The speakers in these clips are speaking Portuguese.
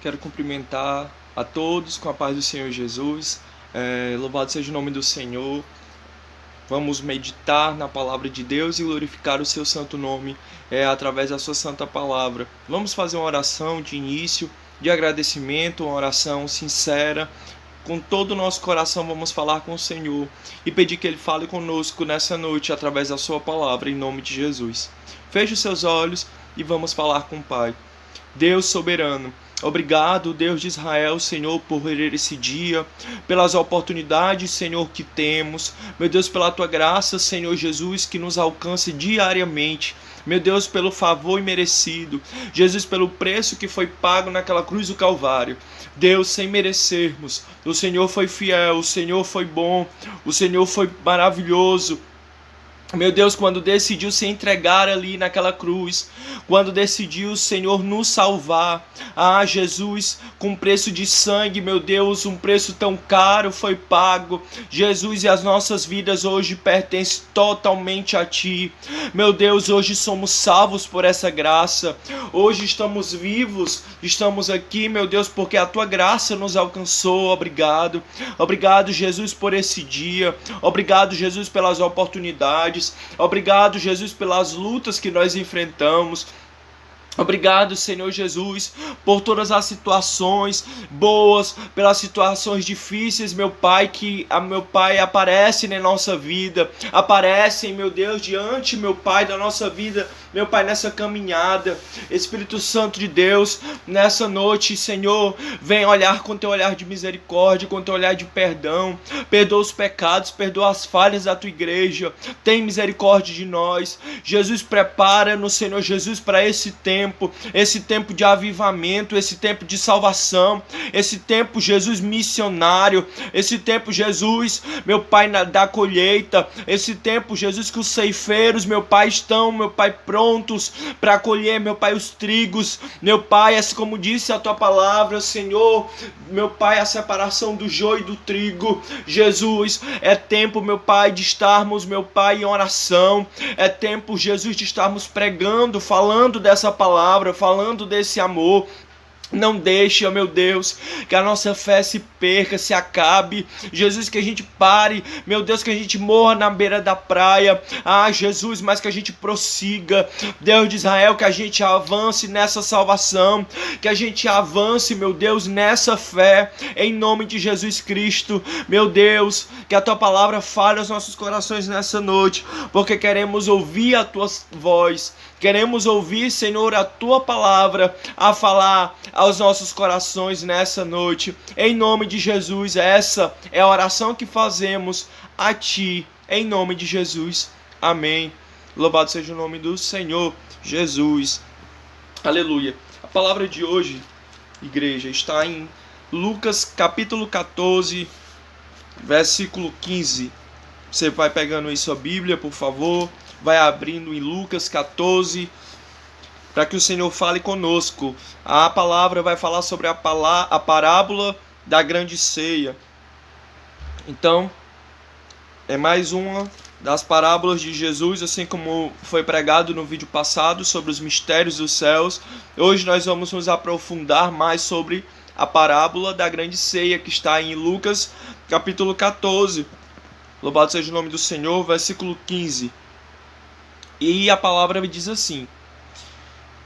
Quero cumprimentar a todos com a paz do Senhor Jesus. Louvado seja o nome do Senhor. Vamos meditar na palavra de Deus e glorificar o seu santo nome através da sua santa palavra. Vamos fazer uma oração de início, de agradecimento, uma oração sincera. Com todo o nosso coração vamos falar com o Senhor e pedir que Ele fale conosco nessa noite através da sua palavra, em nome de Jesus. Feche os seus olhos e vamos falar com o Pai. Deus soberano, obrigado, Deus de Israel, Senhor, por esse dia, pelas oportunidades, Senhor, que temos. Meu Deus, pela Tua graça, Senhor Jesus, que nos alcança diariamente. Meu Deus, pelo favor imerecido. Jesus, pelo preço que foi pago naquela cruz do Calvário. Deus, sem merecermos. O Senhor foi fiel, o Senhor foi bom, o Senhor foi maravilhoso. Meu Deus, quando decidiu se entregar ali naquela cruz, quando decidiu, Senhor, nos salvar. Ah, Jesus, com preço de sangue, meu Deus, um preço tão caro foi pago. Jesus, e as nossas vidas hoje pertencem totalmente a Ti. Meu Deus, hoje somos salvos por essa graça. Hoje estamos vivos, estamos aqui, meu Deus, porque a Tua graça nos alcançou. Obrigado. Obrigado, Jesus, por esse dia. Obrigado, Jesus, pelas oportunidades. Obrigado, Jesus, pelas lutas que nós enfrentamos. Obrigado, Senhor Jesus, por todas as situações boas, pelas situações difíceis, meu Pai, que meu Pai aparece na nossa vida, aparecem, meu Deus, diante, meu Pai, da nossa vida, meu Pai, nessa caminhada. Espírito Santo de Deus, nessa noite, Senhor, vem olhar com teu olhar de misericórdia, com teu olhar de perdão, perdoa os pecados, perdoa as falhas da tua igreja, tem misericórdia de nós. Jesus, prepara-nos, Senhor Jesus, para esse tempo de avivamento, esse tempo de salvação, esse tempo, Jesus, missionário, esse tempo, Jesus, meu Pai, da colheita, esse tempo, Jesus, que os ceifeiros, meu Pai, estão, meu Pai, prontos para colher, meu Pai, os trigos, meu Pai, assim como disse a Tua palavra, Senhor, meu Pai, a separação do joio e do trigo. Jesus, é tempo, meu Pai, de estarmos, meu Pai, em oração, é tempo, Jesus, de estarmos pregando, falando dessa palavra, falando desse amor. Não deixe, ó meu Deus, que a nossa fé se perca, se acabe. Jesus, que a gente pare, meu Deus, que a gente morra na beira da praia. Ah, Jesus, mas que a gente prossiga. Deus de Israel, que a gente avance nessa salvação, que a gente avance, meu Deus, nessa fé, em nome de Jesus Cristo. Meu Deus, que a Tua palavra fale aos nossos corações nessa noite, porque queremos ouvir a Tua voz. Queremos ouvir, Senhor, a Tua palavra a falar aos nossos corações nessa noite. Em nome de Jesus, essa é a oração que fazemos a Ti, em nome de Jesus. Amém. Louvado seja o nome do Senhor Jesus. Aleluia. A palavra de hoje, igreja, está em Lucas capítulo 14, versículo 15. Você vai pegando aí sua Bíblia, por favor. Vai abrindo em Lucas 14, para que o Senhor fale conosco. A palavra vai falar sobre a parábola da grande ceia. Então, é mais uma das parábolas de Jesus, assim como foi pregado no vídeo passado sobre os mistérios dos céus. Hoje nós vamos nos aprofundar mais sobre a parábola da grande ceia, que está em Lucas capítulo 14. Louvado seja o nome do Senhor, versículo 15. E a palavra me diz assim: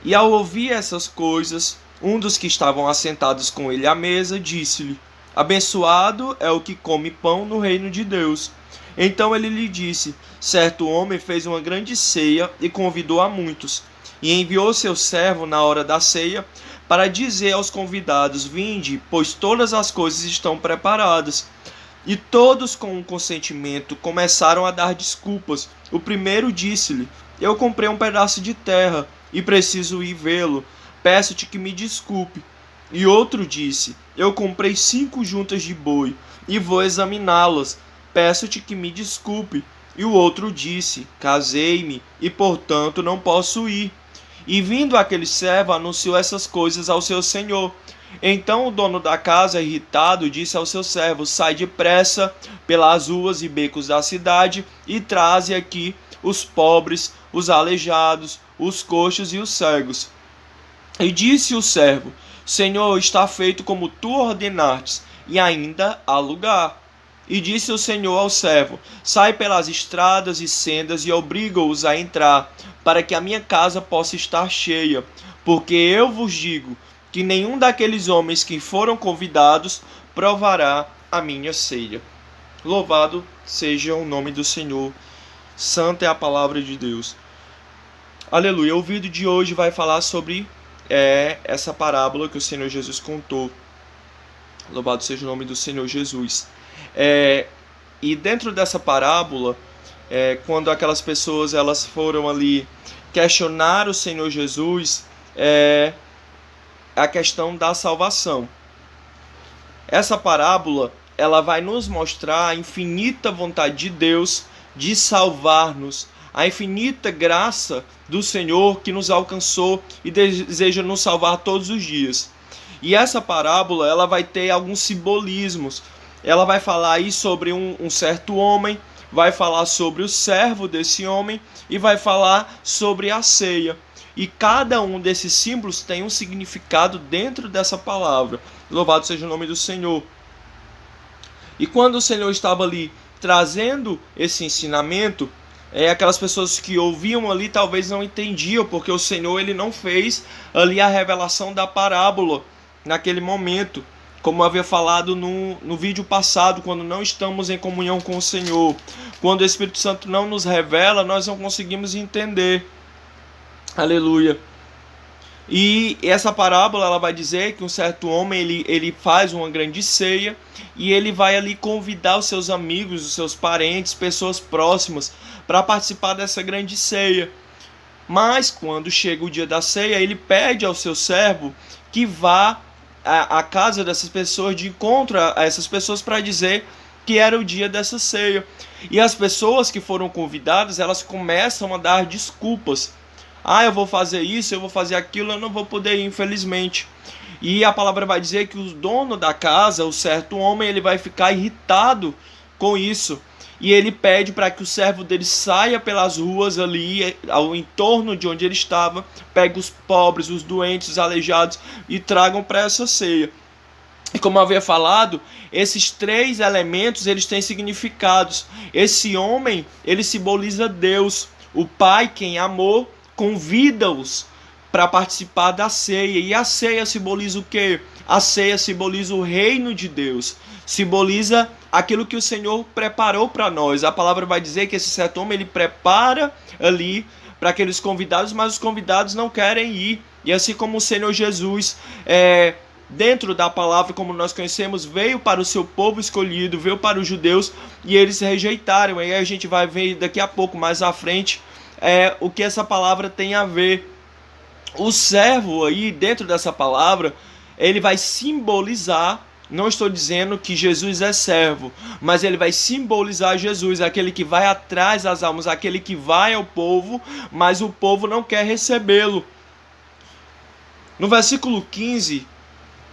E ao ouvir essas coisas, um dos que estavam assentados com ele à mesa disse-lhe: Abençoado é o que come pão no reino de Deus. Então ele lhe disse: Certo homem fez uma grande ceia e convidou a muitos. E enviou seu servo na hora da ceia para dizer aos convidados: Vinde, pois todas as coisas estão preparadas. E todos, com um consentimento, começaram a dar desculpas. O primeiro disse-lhe: Eu comprei um pedaço de terra e preciso ir vê-lo. Peço-te que me desculpe. E outro disse: Eu comprei 5 juntas de boi e vou examiná-las. Peço-te que me desculpe. E o outro disse: Casei-me e, portanto, não posso ir. E vindo aquele servo, anunciou essas coisas ao seu senhor. Então o dono da casa, irritado, disse ao seu servo: Sai depressa pelas ruas e becos da cidade e traze aqui os pobres, os aleijados, os coxos e os cegos. E disse o servo: Senhor, está feito como tu ordenastes, e ainda há lugar. E disse o Senhor ao servo: sai pelas estradas e sendas e obriga-os a entrar, para que a minha casa possa estar cheia. Porque eu vos digo que nenhum daqueles homens que foram convidados provará a minha ceia. Louvado seja o nome do Senhor. Santa é a palavra de Deus. Aleluia. O vídeo de hoje vai falar sobre essa parábola que o Senhor Jesus contou. Louvado seja o nome do Senhor Jesus. E dentro dessa parábola, quando aquelas pessoas elas foram ali questionar o Senhor Jesus, a questão da salvação. Essa parábola ela vai nos mostrar a infinita vontade de Deus de salvar-nos, a infinita graça do Senhor que nos alcançou e deseja nos salvar todos os dias. E essa parábola ela vai ter alguns simbolismos. Ela vai falar aí sobre um certo homem, vai falar sobre o servo desse homem e vai falar sobre a ceia. E cada um desses símbolos tem um significado dentro dessa palavra. Louvado seja o nome do Senhor. E quando o Senhor estava ali trazendo esse ensinamento, aquelas pessoas que ouviam ali talvez não entendiam, porque o Senhor ele não fez ali a revelação da parábola naquele momento, como havia falado no vídeo passado, quando não estamos em comunhão com o Senhor, quando o Espírito Santo não nos revela, nós não conseguimos entender. Aleluia. E essa parábola ela vai dizer que um certo homem ele faz uma grande ceia e ele vai ali convidar os seus amigos, os seus parentes, pessoas próximas para participar dessa grande ceia. Mas quando chega o dia da ceia, ele pede ao seu servo que vá à casa dessas pessoas, de encontro a essas pessoas, para dizer que era o dia dessa ceia. E as pessoas que foram convidadas, elas começam a dar desculpas. Eu vou fazer isso, eu vou fazer aquilo, eu não vou poder ir, infelizmente. E a palavra vai dizer que o dono da casa, o certo homem, ele vai ficar irritado com isso. E ele pede para que o servo dele saia pelas ruas ali, ao entorno de onde ele estava, pegue os pobres, os doentes, os aleijados e tragam para essa ceia. E como eu havia falado, esses três elementos eles têm significados. Esse homem, ele simboliza Deus, o Pai, quem amou, convida-os para participar da ceia. E a ceia simboliza o quê? A ceia simboliza o reino de Deus, simboliza aquilo que o Senhor preparou para nós. A palavra vai dizer que esse certo homem ele prepara ali para aqueles convidados, mas os convidados não querem ir. E assim como o Senhor Jesus, dentro da palavra como nós conhecemos, veio para o seu povo escolhido, veio para os judeus e eles rejeitaram. E aí a gente vai ver daqui a pouco, mais à frente, o que essa palavra tem a ver. O servo aí, dentro dessa palavra, ele vai simbolizar, não estou dizendo que Jesus é servo, mas ele vai simbolizar Jesus, aquele que vai atrás das almas, aquele que vai ao povo, mas o povo não quer recebê-lo. No versículo 15,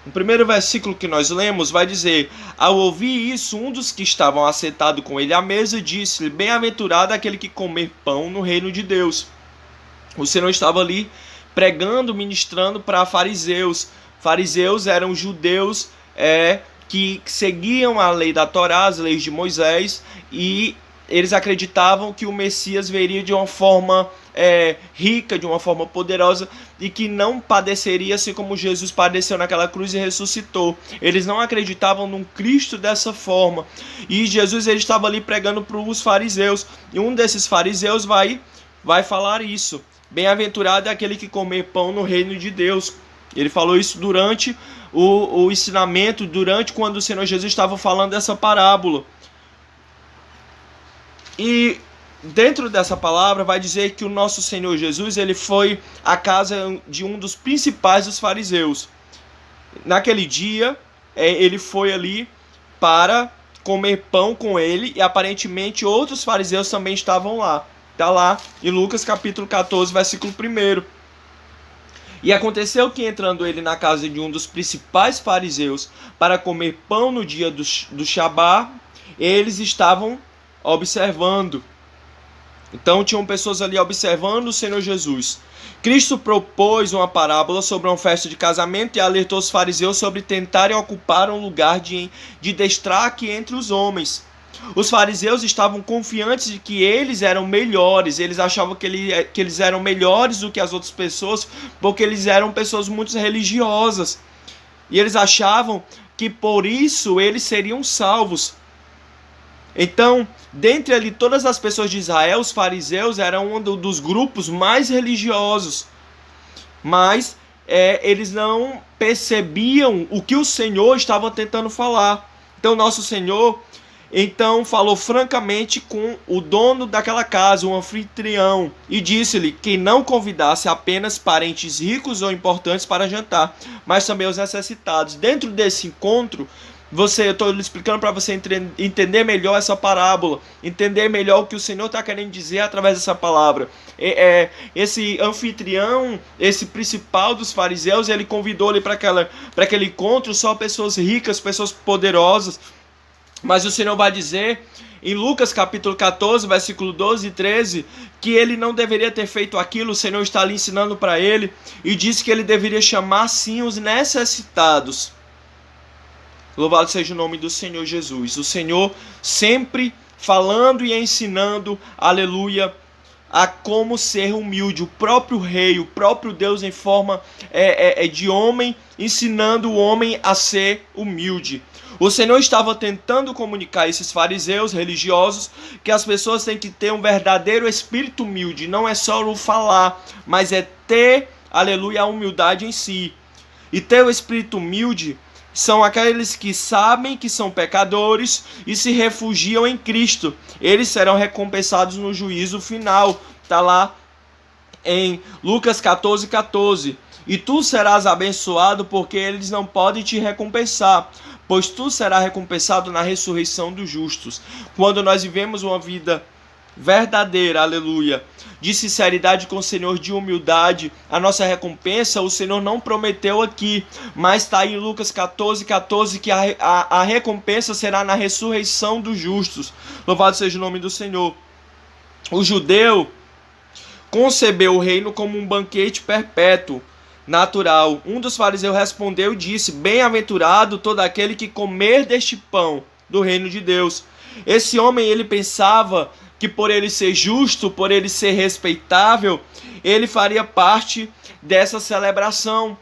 no primeiro versículo que nós lemos, vai dizer: ao ouvir isso, um dos que estavam assentados com ele à mesa disse-lhe: bem-aventurado aquele que comer pão no reino de Deus. O Senhor estava ali pregando, ministrando para fariseus. Fariseus eram judeus que seguiam a lei da Torá, as leis de Moisés, e eles acreditavam que o Messias viria de uma forma rica, de uma forma poderosa, e que não padeceria assim como Jesus padeceu naquela cruz e ressuscitou. Eles não acreditavam num Cristo dessa forma. E Jesus ele estava ali pregando para os fariseus, e um desses fariseus vai falar isso: bem-aventurado é aquele que comer pão no reino de Deus. Ele falou isso durante o ensinamento, durante quando o Senhor Jesus estava falando dessa parábola. E dentro dessa palavra vai dizer que o nosso Senhor Jesus ele foi à casa de um dos principais dos fariseus. Naquele dia, ele foi ali para comer pão com ele, e aparentemente outros fariseus também estavam lá. Está lá em Lucas capítulo 14, versículo 1. E aconteceu que, entrando ele na casa de um dos principais fariseus para comer pão no dia do Shabá, eles estavam observando. Então tinham pessoas ali observando o Senhor Jesus. Cristo propôs uma parábola sobre uma festa de casamento e alertou os fariseus sobre tentarem ocupar um lugar de destaque entre os homens. Os fariseus estavam confiantes de que eles eram melhores, eles achavam que eles eram melhores do que as outras pessoas, porque eles eram pessoas muito religiosas. E eles achavam que por isso eles seriam salvos. Então, dentre ali todas as pessoas de Israel, os fariseus eram um dos grupos mais religiosos. Mas eles não percebiam o que o Senhor estava tentando falar. Então, nosso Senhor falou francamente com o dono daquela casa, o anfitrião, e disse-lhe que não convidasse apenas parentes ricos ou importantes para jantar, mas também os necessitados. Dentro desse encontro, eu estou explicando para você entender melhor essa parábola, entender melhor o que o Senhor está querendo dizer através dessa palavra. Esse anfitrião, esse principal dos fariseus, ele convidou ali para aquele encontro só pessoas ricas, pessoas poderosas. Mas o Senhor vai dizer em Lucas capítulo 14, versículo 12 e 13, que ele não deveria ter feito aquilo. O Senhor está ali ensinando para ele e disse que ele deveria chamar sim os necessitados. Louvado seja o nome do Senhor Jesus. O Senhor sempre falando e ensinando, aleluia, a como ser humilde. O próprio rei, o próprio Deus em forma de homem, ensinando o homem a ser humilde. O Senhor estava tentando comunicar a esses fariseus religiosos que as pessoas têm que ter um verdadeiro espírito humilde. Não é só o falar, mas é ter, aleluia, a humildade em si. E ter o espírito humilde são aqueles que sabem que são pecadores e se refugiam em Cristo. Eles serão recompensados no juízo final. Está lá em Lucas 14, 14. E tu serás abençoado, porque eles não podem te recompensar, pois tu serás recompensado na ressurreição dos justos. Quando nós vivemos uma vida verdadeira, aleluia, de sinceridade com o Senhor, de humildade, a nossa recompensa o Senhor não prometeu aqui, mas está aí em Lucas 14, 14, que a recompensa será na ressurreição dos justos. Louvado seja o nome do Senhor. O judeu concebeu o reino como um banquete perpétuo, natural. Um dos fariseus respondeu e disse: bem-aventurado todo aquele que comer deste pão do reino de Deus. Esse homem, ele pensava que por ele ser justo, por ele ser respeitável, ele faria parte dessa celebração.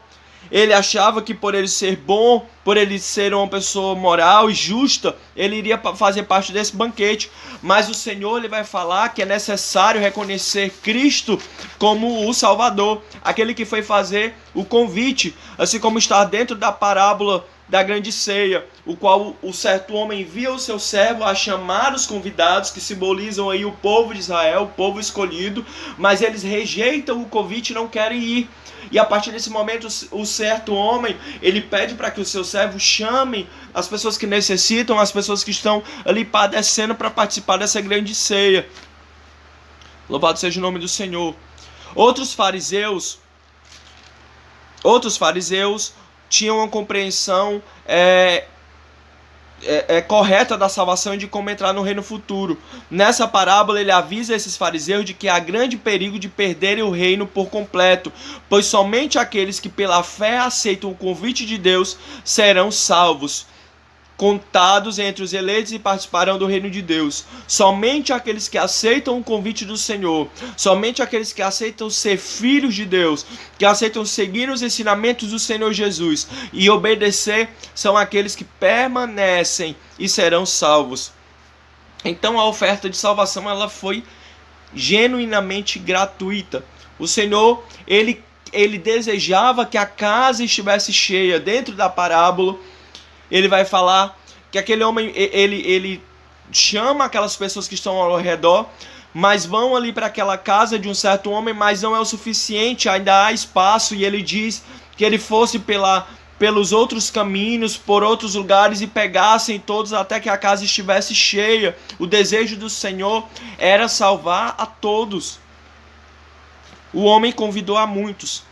Ele achava que por ele ser bom, por ele ser uma pessoa moral e justa, ele iria fazer parte desse banquete. Mas o Senhor, ele vai falar que é necessário reconhecer Cristo como o Salvador, aquele que foi fazer o convite, assim como está dentro da parábola da grande ceia, o qual o certo homem envia o seu servo a chamar os convidados, que simbolizam aí o povo de Israel, o povo escolhido, mas eles rejeitam o convite e não querem ir. E a partir desse momento, o certo homem, ele pede para que o seu servo chame as pessoas que necessitam, as pessoas que estão ali padecendo para participar dessa grande ceia. Louvado seja o nome do Senhor. Outros fariseus tinham uma compreensão correta da salvação e de como entrar no reino futuro. Nessa parábola ele avisa esses fariseus de que há grande perigo de perderem o reino por completo, pois somente aqueles que pela fé aceitam o convite de Deus serão salvos, contados entre os eleitos, e participarão do reino de Deus. Somente aqueles que aceitam o convite do Senhor, somente aqueles que aceitam ser filhos de Deus, que aceitam seguir os ensinamentos do Senhor Jesus e obedecer, são aqueles que permanecem e serão salvos. Então a oferta de salvação, ela foi genuinamente gratuita. O Senhor, ele desejava que a casa estivesse cheia. Dentro da parábola, ele vai falar que aquele homem, ele chama aquelas pessoas que estão ao redor, mas vão ali para aquela casa de um certo homem, mas não é o suficiente, ainda há espaço, e ele diz que ele fosse pelos outros caminhos, por outros lugares, e pegassem todos até que a casa estivesse cheia. O desejo do Senhor era salvar a todos. O homem convidou a muitos.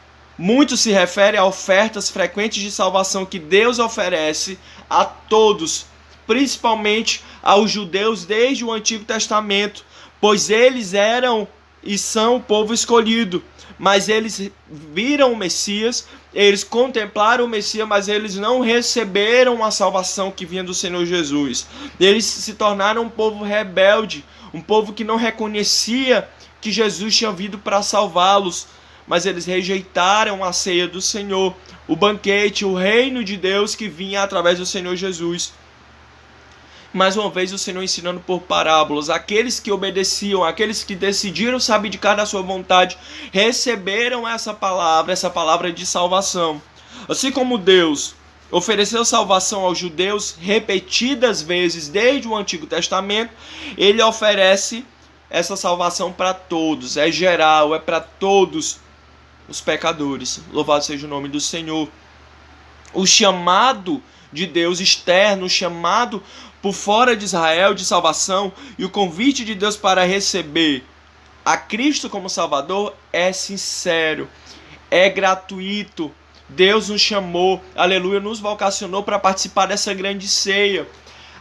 Muito se refere a ofertas frequentes de salvação que Deus oferece a todos, principalmente aos judeus desde o Antigo Testamento, pois eles eram e são o povo escolhido. Mas eles viram o Messias, eles contemplaram o Messias, mas eles não receberam a salvação que vinha do Senhor Jesus. Eles se tornaram um povo rebelde, um povo que não reconhecia que Jesus tinha vindo para salvá-los, mas eles rejeitaram a ceia do Senhor, o banquete, o reino de Deus que vinha através do Senhor Jesus. Mais uma vez o Senhor ensinando por parábolas. Aqueles que obedeciam, aqueles que decidiram se abdicar da sua vontade, receberam essa palavra de salvação. Assim como Deus ofereceu salvação aos judeus repetidas vezes desde o Antigo Testamento, Ele oferece essa salvação para todos. É geral, é para todos os pecadores. Louvado seja o nome do Senhor. O chamado de Deus externo, o chamado por fora de Israel de salvação e o convite de Deus para receber a Cristo como Salvador é sincero, é gratuito. Deus nos chamou, aleluia, nos vocacionou para participar dessa grande ceia.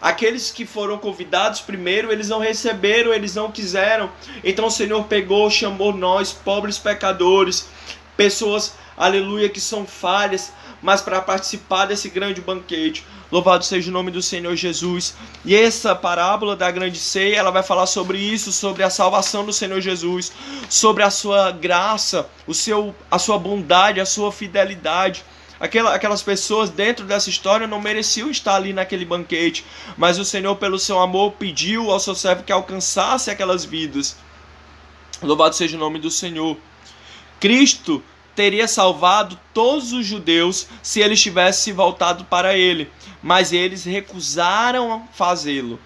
Aqueles que foram convidados primeiro, eles não receberam, eles não quiseram. Então o Senhor pegou, chamou nós, pobres pecadores, pessoas, aleluia, que são falhas, mas para participar desse grande banquete. Louvado seja o nome do Senhor Jesus. E essa parábola da grande ceia, ela vai falar sobre isso, sobre a salvação do Senhor Jesus, sobre a sua graça, a sua bondade, a sua fidelidade. Aquelas pessoas dentro dessa história não mereciam estar ali naquele banquete, mas o Senhor, pelo seu amor, pediu ao seu servo que alcançasse aquelas vidas. Louvado seja o nome do Senhor. Cristo teria salvado todos os judeus se eles tivessem se voltado para ele, mas eles recusaram fazê-lo.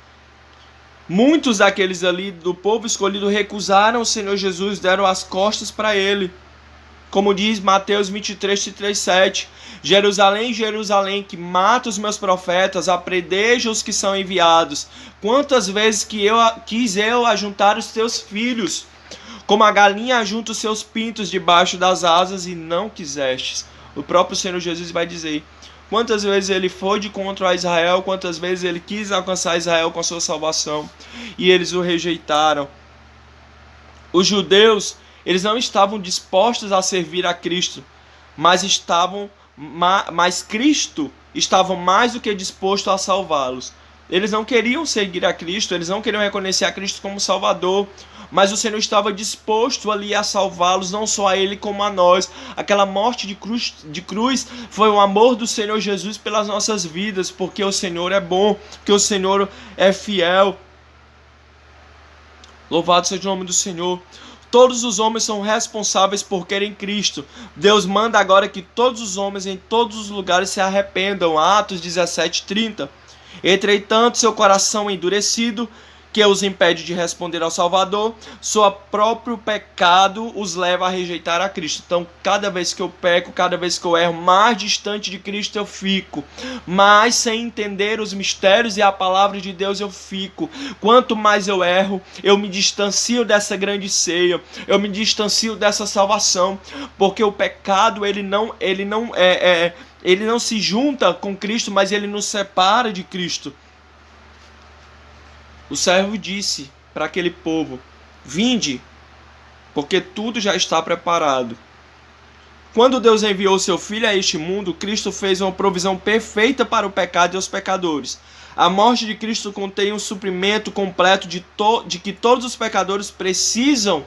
Muitos daqueles ali do povo escolhido recusaram o Senhor Jesus, deram as costas para ele. Como diz Mateus 23, 37, Jerusalém, Jerusalém, que mata os meus profetas, apredeja os que são enviados. Quantas vezes quis eu ajuntar os teus filhos, como a galinha ajunta os seus pintos debaixo das asas, e não quisestes. O próprio Senhor Jesus vai dizer quantas vezes ele foi de contra a Israel, quantas vezes ele quis alcançar Israel com a sua salvação, e eles o rejeitaram. Os judeus, eles não estavam dispostos a servir a Cristo, mas Cristo estava mais do que disposto a salvá-los. Eles não queriam seguir a Cristo, eles não queriam reconhecer a Cristo como Salvador, mas o Senhor estava disposto ali a salvá-los, não só a ele como a nós. Aquela morte de cruz foi o amor do Senhor Jesus pelas nossas vidas, porque o Senhor é bom, porque o Senhor é fiel. Louvado seja o nome do Senhor. Todos os homens são responsáveis por querem Cristo. Deus manda agora que todos os homens em todos os lugares se arrependam. Atos 17:30. Entretanto, seu coração endurecido, que os impede de responder ao Salvador, seu próprio pecado os leva a rejeitar a Cristo. Então, cada vez que eu peco, cada vez que eu erro, mais distante de Cristo eu fico. Mais sem entender os mistérios e a palavra de Deus eu fico. Quanto mais eu erro, eu me distancio dessa grande ceia, eu me distancio dessa salvação, porque o pecado ele não se junta com Cristo, mas ele nos separa de Cristo. O servo disse para aquele povo: vinde, porque tudo já está preparado. Quando Deus enviou seu Filho a este mundo, Cristo fez uma provisão perfeita para o pecado e os pecadores. A morte de Cristo contém um suprimento completo de que todos os pecadores precisam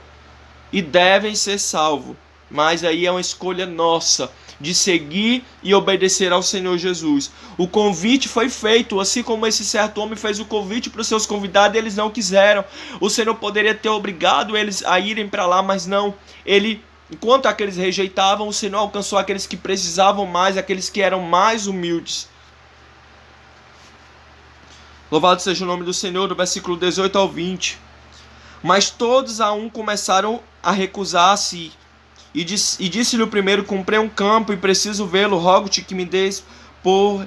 e devem ser salvos. Mas aí é uma escolha nossa de seguir e obedecer ao Senhor Jesus. O convite foi feito, assim como esse certo homem fez o convite para os seus convidados e eles não quiseram. O Senhor poderia ter obrigado eles a irem para lá, mas não. Enquanto aqueles rejeitavam, o Senhor alcançou aqueles que precisavam mais, aqueles que eram mais humildes. Louvado seja o nome do Senhor, do versículo 18 ao 20. Mas todos a um começaram a recusar-se. E disse-lhe o primeiro: comprei um campo e preciso vê-lo, rogo-te que me des por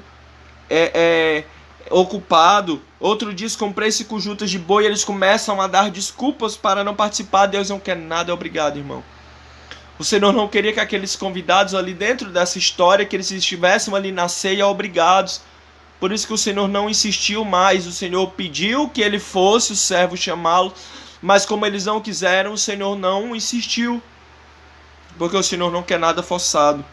ocupado. Outro diz: comprei 5 juntas de boi. E eles começam a dar desculpas para não participar. Deus não quer nada, obrigado, irmão. O Senhor não queria que aqueles convidados ali dentro dessa história, que eles estivessem ali na ceia obrigados. Por isso que o Senhor não insistiu mais. O Senhor pediu que ele fosse o servo chamá-lo, Mas como eles não quiseram, o Senhor não insistiu, porque o Senhor não quer nada forçado.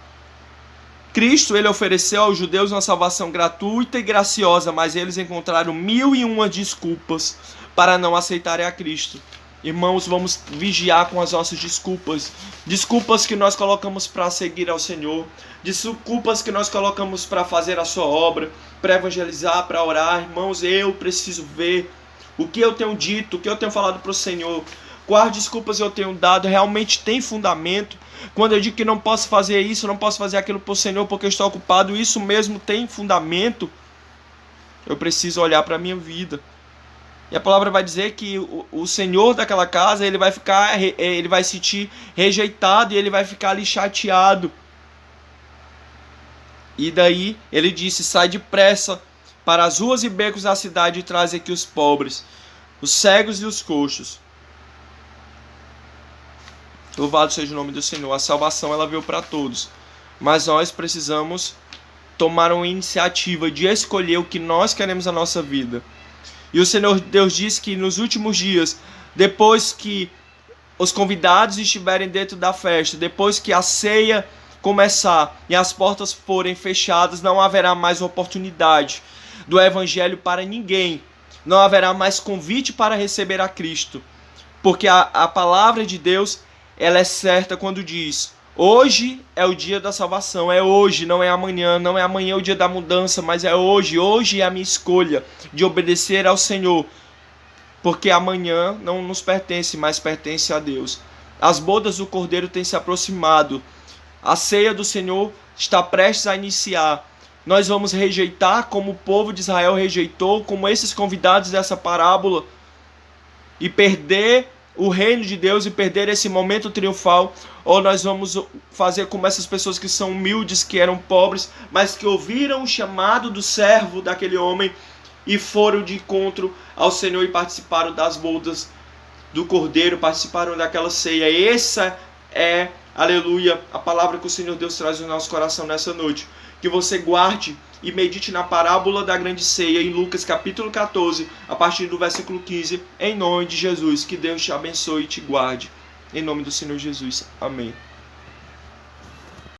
Cristo, ele ofereceu aos judeus uma salvação gratuita e graciosa, mas eles encontraram 1001 desculpas para não aceitarem a Cristo. Irmãos, vamos vigiar com as nossas desculpas. Desculpas que nós colocamos para seguir ao Senhor. Desculpas que nós colocamos para fazer a sua obra, para evangelizar, para orar. Irmãos, eu preciso ver o que eu tenho dito, o que eu tenho falado para o Senhor. Quais desculpas eu tenho dado realmente tem fundamento? Quando eu digo que não posso fazer isso, não posso fazer aquilo para o Senhor porque eu estou ocupado, isso mesmo tem fundamento? Eu preciso olhar para a minha vida. E a palavra vai dizer que o senhor daquela casa, ele vai se sentir rejeitado e ele vai ficar ali chateado. E daí ele disse: sai depressa para as ruas e becos da cidade e traz aqui os pobres, os cegos e os coxos. Louvado seja o nome do Senhor. A salvação ela veio para todos, mas nós precisamos tomar uma iniciativa de escolher o que nós queremos na nossa vida. E o Senhor Deus diz que nos últimos dias, depois que os convidados estiverem dentro da festa, depois que a ceia começar e as portas forem fechadas, não haverá mais oportunidade do Evangelho para ninguém. Não haverá mais convite para receber a Cristo. Porque a palavra de Deus, ela é certa quando diz: hoje é o dia da salvação, é hoje, não é amanhã, não é amanhã o dia da mudança, mas é hoje, hoje é a minha escolha de obedecer ao Senhor, porque amanhã não nos pertence, mas pertence a Deus. As bodas do Cordeiro têm se aproximado, a ceia do Senhor está prestes a iniciar. Nós vamos rejeitar como o povo de Israel rejeitou, como esses convidados dessa parábola, e perder o reino de Deus e perder esse momento triunfal, ou nós vamos fazer como essas pessoas que são humildes, que eram pobres, mas que ouviram o chamado do servo daquele homem e foram de encontro ao Senhor e participaram das bodas do Cordeiro, participaram daquela ceia. Essa é, aleluia, a palavra que o Senhor Deus traz no nosso coração nessa noite. Que você guarde e medite na parábola da grande ceia em Lucas capítulo 14, a partir do versículo 15, em nome de Jesus. Que Deus te abençoe e te guarde. Em nome do Senhor Jesus. Amém.